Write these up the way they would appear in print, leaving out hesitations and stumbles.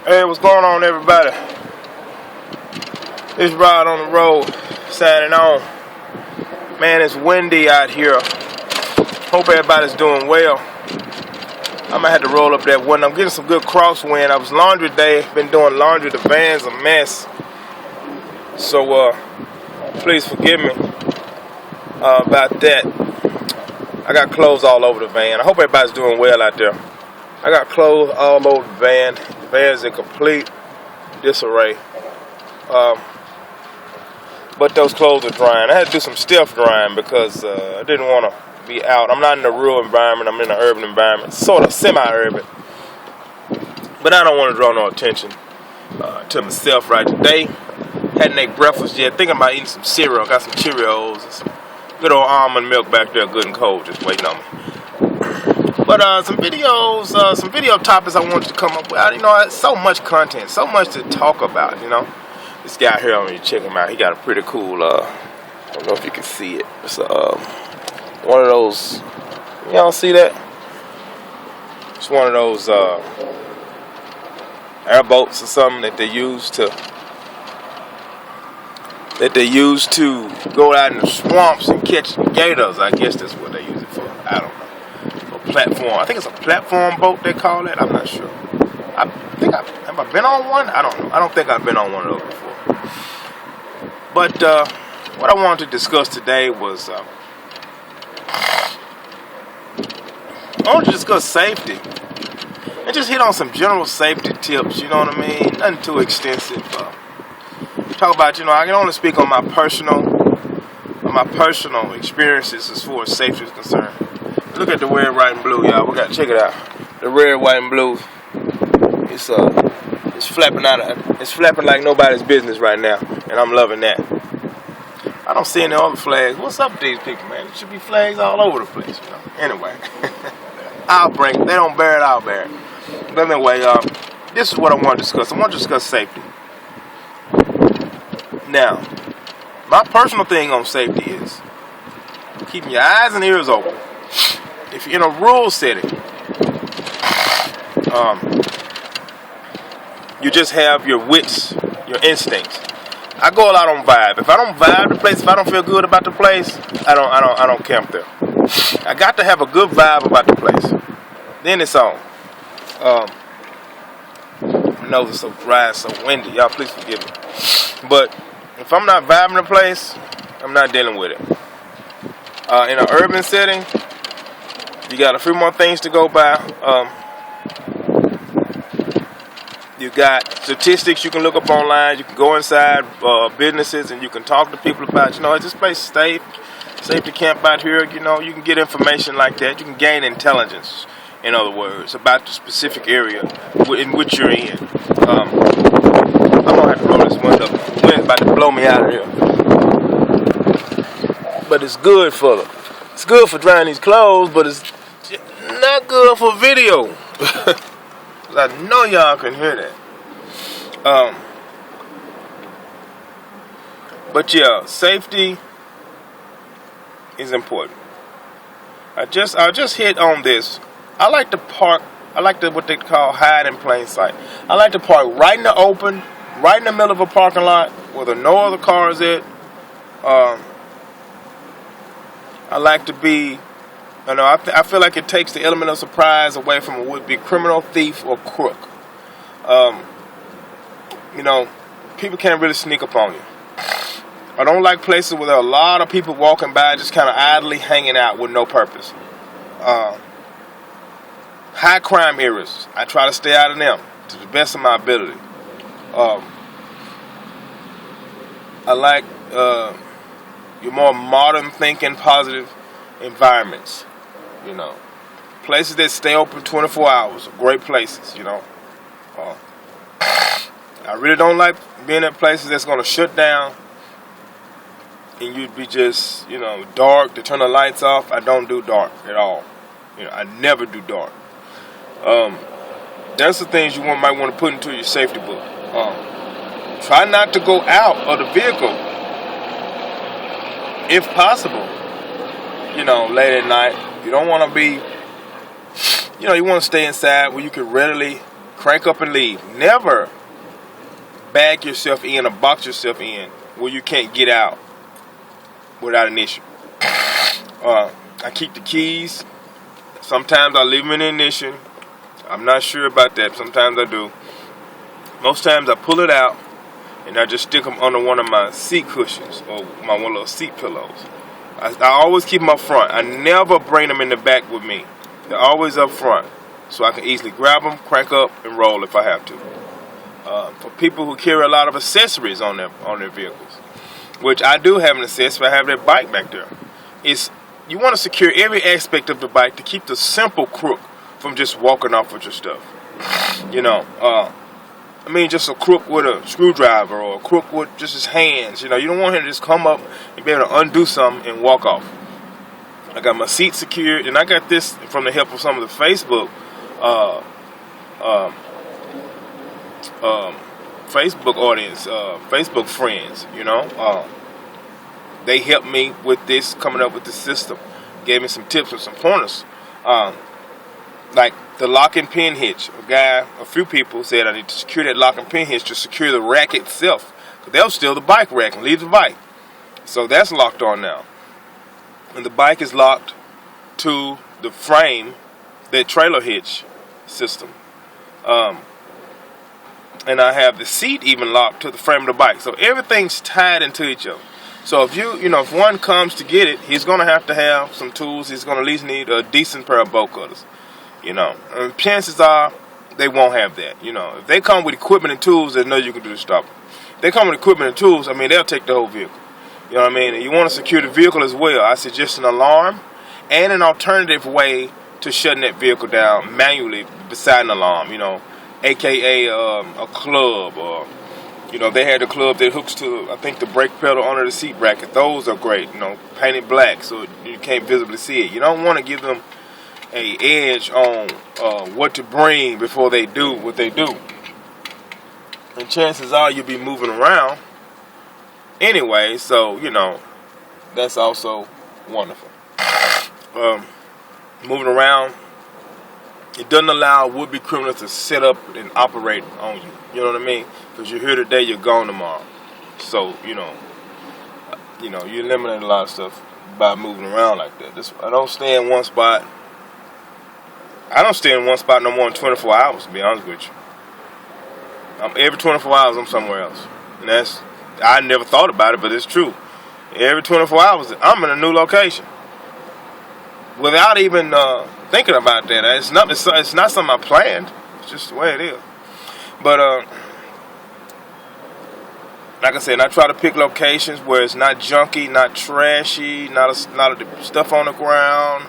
Hey, what's going on, everybody? This ride on the road, signing on. Man, it's windy out here. Hope everybody's doing well. I might have to roll up that window. I'm getting some good crosswind. I was laundry day, been doing laundry. The van's a mess. So, please forgive me about that. I got clothes all over the van. I hope everybody's doing well out there. I got clothes all over the van. The van's in complete disarray. But those clothes are drying. I had to do some stiff drying because I didn't want to be out. I'm not in a rural environment. I'm in an urban environment, sort of semi-urban. But I don't want to draw no attention to myself right today. Hadn't ate breakfast yet. Thinking about eating some cereal. Got some Cheerios and some good old almond milk back there, good and cold, just waiting on me. But some videos, some video topics I wanted to come up with. You know, so much content, so much to talk about, you know. This guy here, I'm going to check him out. He got a pretty cool, I don't know if you can see it. It's one of those, y'all see that? It's one of those airboats or something that they use to go out in the swamps and catch gators. I guess that's what they use it for. I don't know. Platform. I think it's a platform boat they call it. I'm not sure. Have I been on one? I don't know. I don't think I've been on one of those before. But what I wanted to discuss today was I want to discuss safety and just hit on some general safety tips. You know what I mean? Nothing too extensive. Talk about, you know, I can only speak on my personal experiences as far as safety is concerned. Look at the red, white, and blue, y'all. We got to check it out. The red, white, and blue. It's flapping out. It's flapping like nobody's business right now, and I'm loving that. I don't see any other flags. What's up with these people, man? There should be flags all over the place, you know. Anyway, I'll bring it. They don't bear it, I'll bear it. But anyway, this is what I want to discuss. I want to discuss safety. Now, my personal thing on safety is keeping your eyes and ears open. If you're in a rural setting, you just have your wits, your instincts. I go a lot on vibe. If I don't vibe the place, if I don't feel good about the place, I don't camp there. I got to have a good vibe about the place. Then it's on. My nose is so dry and so windy. Y'all please forgive me. But if I'm not vibing the place, I'm not dealing with it. In an urban setting, you got a few more things to go by. You got statistics you can look up online. You can go inside businesses and you can talk to people about, you know, is this place safe to camp out here? You know, you can get information like that. You can gain intelligence, in other words, about the specific area in which you're in. I'm going to have to roll this window. The wind's about to blow me out of here. But it's good for drying these clothes, but it's not good for video. I know y'all can hear that. But yeah, safety is important. I'll just hit on this. I like to park. I like to what they call hide in plain sight. I like to park right in the open, right in the middle of a parking lot where there are no other cars at. I like to be, you know, I feel like it takes the element of surprise away from a would-be criminal, thief, or crook. You know, people can't really sneak up on you. I don't like places where there are a lot of people walking by just kind of idly hanging out with no purpose. High crime areas, I try to stay out of them to the best of my ability. I like your more modern thinking, positive environments. You know, places that stay open 24 hours are great places, you know. I really don't like being at places that's going to shut down and you'd be just, you know, dark to turn the lights off. I don't do dark at all. You know, I never do dark. That's the things you might want to put into your safety book. Try not to go out of the vehicle if possible, you know, late at night. You don't want to be, you know, you want to stay inside where you can readily crank up and leave. Never bag yourself in or box yourself in where you can't get out without an issue. I keep the keys. Sometimes I leave them in the ignition. I'm not sure about that. Sometimes I do. Most times I pull it out and I just stick them under one of my seat cushions or my one little seat pillows. I always keep them up front. I never bring them in the back with me. They're always up front, so I can easily grab them, crank up, and roll if I have to. For people who carry a lot of accessories on their vehicles, which I do have an accessory, I have that bike back there. You want to secure every aspect of the bike to keep the simple crook from just walking off with your stuff. Just a crook with a screwdriver or a crook with just his hands. You don't want him to just come up and be able to undo something and walk off. I got my seat secured, and I got this from the help of some of the Facebook audience, Facebook friends. They helped me with this, coming up with the system. Gave me some tips and some pointers. Like the lock and pin hitch. A few people said I need to secure that lock and pin hitch to secure the rack itself. They'll steal the bike rack and leave the bike. So that's locked on now. And the bike is locked to the frame, that trailer hitch system. And I have the seat even locked to the frame of the bike. So everything's tied into each other. So if one comes to get it, he's going to have some tools. He's going to at least need a decent pair of bolt cutters. And chances are they won't have that. If they come with equipment and tools, they know you can do the stop. If they come with equipment and tools, they'll take the whole vehicle. You know what I mean? And you want to secure the vehicle as well. I suggest an alarm and an alternative way to shutting that vehicle down manually beside an alarm, aka a club, or they had the club that hooks to, I think, the brake pedal under the seat bracket. Those are great, painted black so you can't visibly see it. You don't want to give them an edge on what to bring before they do what they do. And chances are you'll be moving around anyway, so that's also wonderful. Moving around, it doesn't allow would-be criminals to set up and operate on you. You know what I mean? Because you're here today, you're gone tomorrow. So you eliminate a lot of stuff by moving around like that. I don't stay in one spot. I don't stay in one spot no more than 24 hours. To be honest with you, every 24 hours I'm somewhere else, and I never thought about it, but it's true. Every 24 hours I'm in a new location without even thinking about that. It's not something I planned. It's just the way it is. But like I said, I try to pick locations where it's not junky, not trashy, not a lot of stuff on the ground.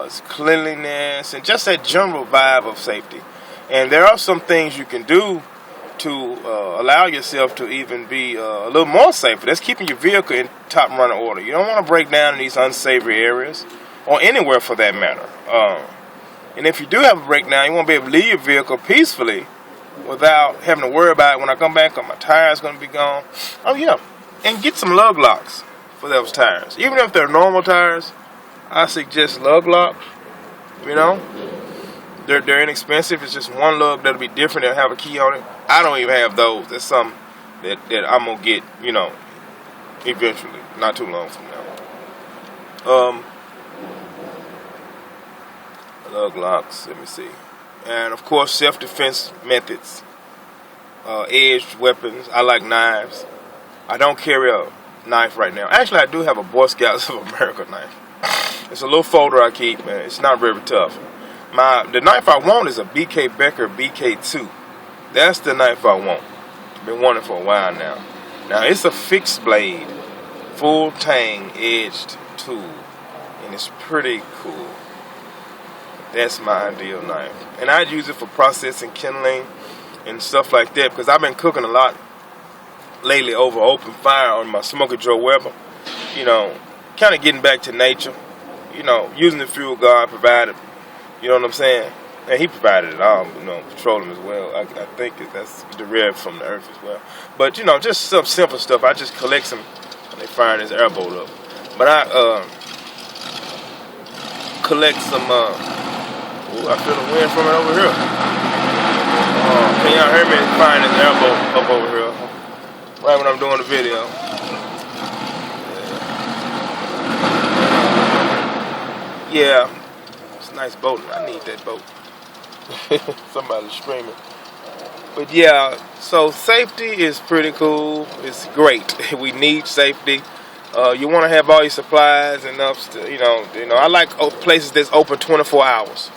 It's cleanliness and just that general vibe of safety. And there are some things you can do to allow yourself to even be a little more safer. That's keeping your vehicle in top running order. You don't want to break down in these unsavory areas, or anywhere for that matter. And if you do have a breakdown, you want to be able to leave your vehicle peacefully without having to worry about it. When I come back, my tire's going to be gone. Oh yeah, and get some lug locks for those tires. Even if they're normal tires, I suggest lug locks. They're inexpensive. It's just one lug that'll be different. They'll have a key on it. I don't even have those. That's something that I'm gonna get, eventually, not too long from now. Lug locks. Let me see. And of course, self-defense methods. Edged weapons. I like knives. I don't carry a knife right now. Actually, I do have a Boy Scouts of America knife. It's a little folder I keep, man. It's not very tough. The knife I want is a BK Becker BK2. That's the knife I want. Been wanting for a while now. Now it's a fixed blade, full tang edged tool, and it's pretty cool. That's my ideal knife, and I'd use it for processing, kindling, and stuff like that, because I've been cooking a lot lately over open fire on my Smoker Joe Weber. Kind of getting back to nature. Using the fuel God provided. You know what I'm saying? And He provided it all. Petroleum as well. I think that's derived from the earth as well. But just some simple stuff. I just collect some when they fire this airboat up. But I collect some. I feel the wind from it over here. Can y'all hear me? Find his elbow up over here. Right when I'm doing the video. Yeah. It's a nice boat. I need that boat. Somebody's screaming. But yeah, so safety is pretty cool. It's great. We need safety. You want to have all your supplies enough to, you know. I like places that's open 24 hours.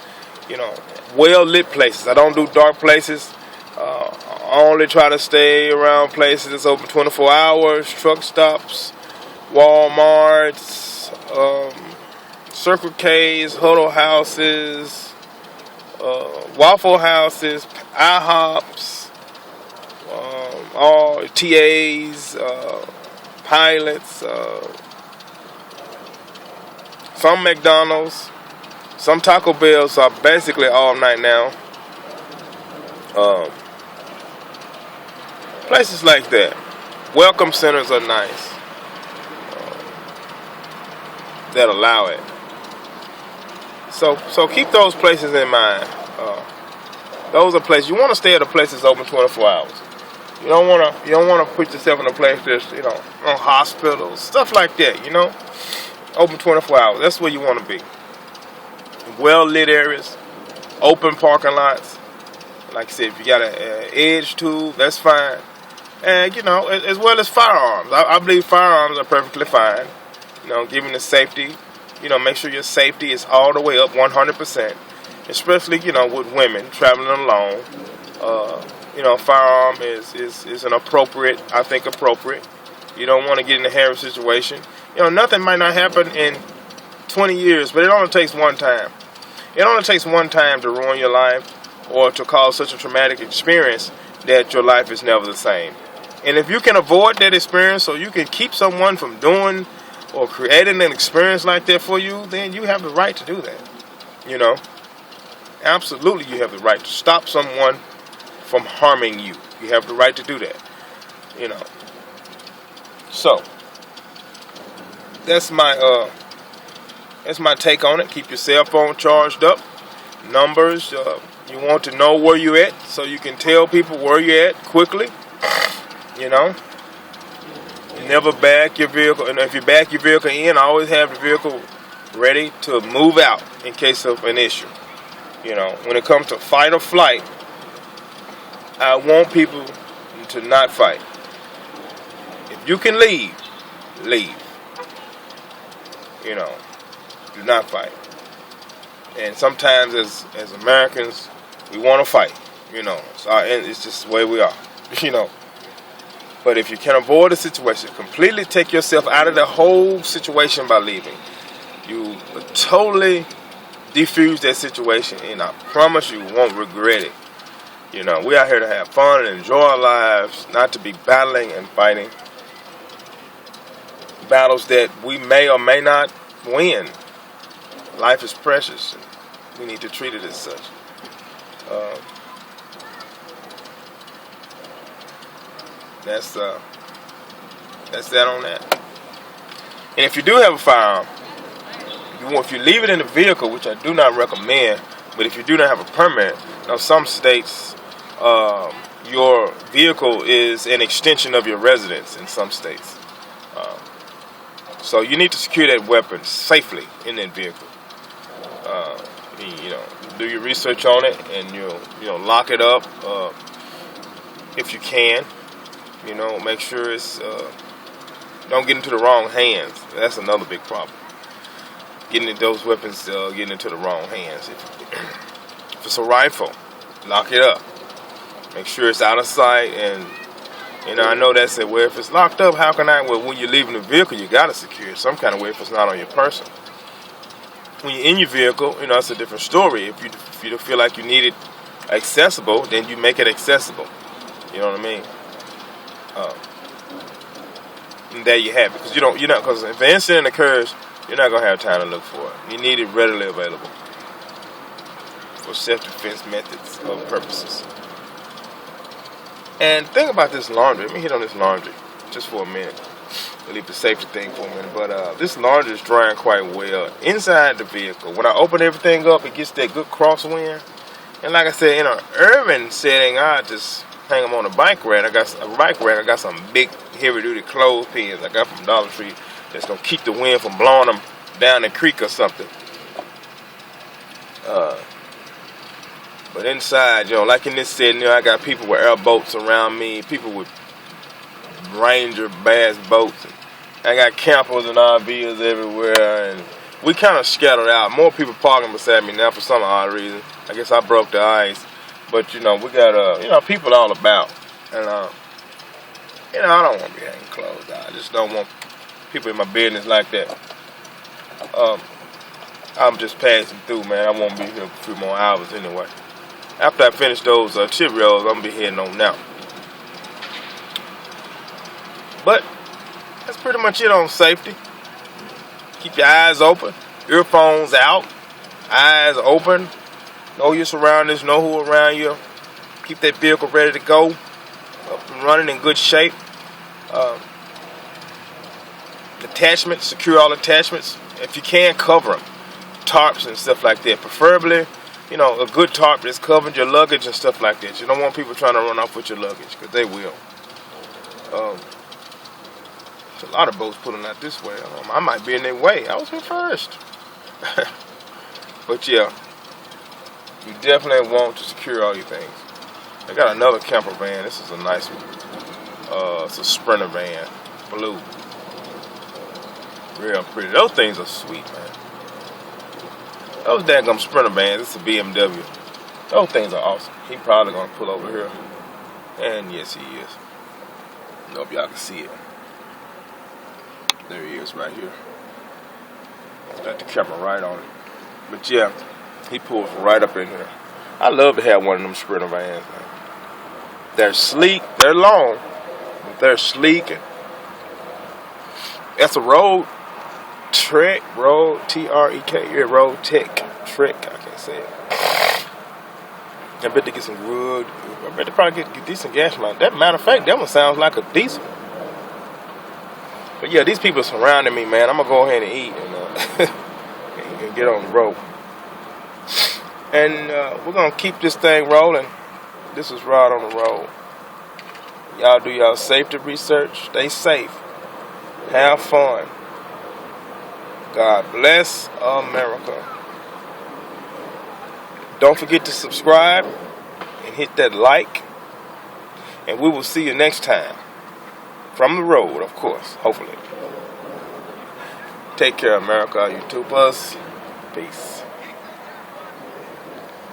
Well lit places. I don't do dark places. I only try to stay around places that's open 24 hours. Truck stops, Walmarts, Circle K's, Huddle Houses, Waffle Houses, IHOPs, all TAs, Pilots, some McDonald's, some Taco Bells are basically all night now. Places like that. Welcome centers are nice. That allow it. So keep those places in mind. Those are places you want to stay at a place that's open 24 hours. You don't want to put yourself in a place that's on hospitals, stuff like that. Open 24 hours. That's where you want to be. Well lit areas, open parking lots. Like I said, if you got an edge tool, that's fine. And as well as firearms. I believe firearms are perfectly fine. Giving the safety. Make sure your safety is all the way up 100%. Especially with women traveling alone. Firearm is an appropriate. I think appropriate. You don't want to get in a hairy situation. Nothing might not happen in 20 years, but it only takes one time. It only takes one time to ruin your life or to cause such a traumatic experience that your life is never the same. And if you can avoid that experience or you can keep someone from doing or creating an experience like that for you, then you have the right to do that. Absolutely you have the right to stop someone from harming you. You have the right to do that. So that's my take on it. Keep your cell phone charged up. Numbers, you want to know where you're at so you can tell people where you're at quickly. Never back your vehicle, and if you back your vehicle in, always have the vehicle ready to move out in case of an issue. When it comes to fight or flight, I want people to not fight. If you can leave. Do not fight. And sometimes as Americans, we want to fight. It's just the way we are. But if you can avoid a situation, completely take yourself out of the whole situation by leaving. You totally defuse that situation, and I promise you won't regret it. We out here to have fun and enjoy our lives, not to be battling and fighting battles that we may or may not win. Life is precious, and we need to treat it as such. That's that on that. And if you do have a firearm, if you leave it in the vehicle, which I do not recommend, but if you do not have a permit, some states, your vehicle is an extension of your residence in some states. So you need to secure that weapon safely in that vehicle. Do your research on it, and you'll lock it up if you can. Make sure it's don't get into the wrong hands. That's another big problem. Those weapons getting into the wrong hands. If it's a rifle, lock it up. Make sure it's out of sight. And I know that said, well, if it's locked up, how can I? Well, when you're leaving the vehicle, you gotta secure it some kind of way if it's not on your person. When you're in your vehicle, it's a different story. If you don't feel like you need it accessible, then you make it accessible. You know what I mean? And there you have it. Because if an incident occurs, you're not gonna have time to look for it. You need it readily available for self-defense methods or purposes. And think about this laundry. Let me hit on this laundry just for a minute. I'll leave the safety thing for a minute. But this laundry is drying quite well inside the vehicle. When I open everything up, it gets that good crosswind. And like I said, in an urban setting, I just hang them on a bike rack. I got some big, heavy-duty clothespins I got from Dollar Tree that's gonna keep the wind from blowing them down the creek or something. But inside, you know, like in this setting, you know, I got people with airboats around me, people with Ranger bass boats. I got campers and RVs everywhere, and we kind of scattered out. More people parking beside me now for some odd reason. I guess I broke the ice, but you know, we got you know, people all about, and you know, I don't want to be hanging closed out. I just don't want people in my business like that. I'm just passing through, man. I won't be here for a few more hours anyway. After I finish those chip rolls, I'm gonna be heading on now. But that's pretty much it on safety. Keep your eyes open, earphones out, eyes open. Know your surroundings, know who around you. Keep that vehicle ready to go, up and running in good shape. Attachments, secure all attachments. If you can, cover them. Tarps and stuff like that. Preferably, you know, a good tarp that's covering your luggage and stuff like that. You don't want people trying to run off with your luggage, because they will. There's a lot of boats pulling out this way. I might be in their way. I was here first. But yeah, you definitely want to secure all your things. I got another camper van. This is a nice one. It's a Sprinter van, blue. Real pretty. Those things are sweet, man. Those daggum Sprinter vans. It's a BMW. Those things are awesome. He probably gonna pull over here, and yes, he is. I don't know if y'all can see it. There he is, right here. Got the camera right on it. But yeah, he pulls right up in here. I love to have one of them Sprinter vans, man. They're sleek. They're long, but they're sleek. And that's a road trek, road T-R-E-K. Yeah, road tech trek. I can't say it. I bet they get some wood. I bet they probably get decent gas mileage. That matter of fact, that one sounds like a diesel. But yeah, these people are surrounding me, man. I'm gonna go ahead and eat and get on the road. And we're gonna keep this thing rolling. This is Rod on the Road. Y'all do y'all safety research. Stay safe. Have fun. God bless America. Don't forget to subscribe and hit that like. And we will see you next time. From the road, of course, hopefully. Take care, America. You tubers. Peace.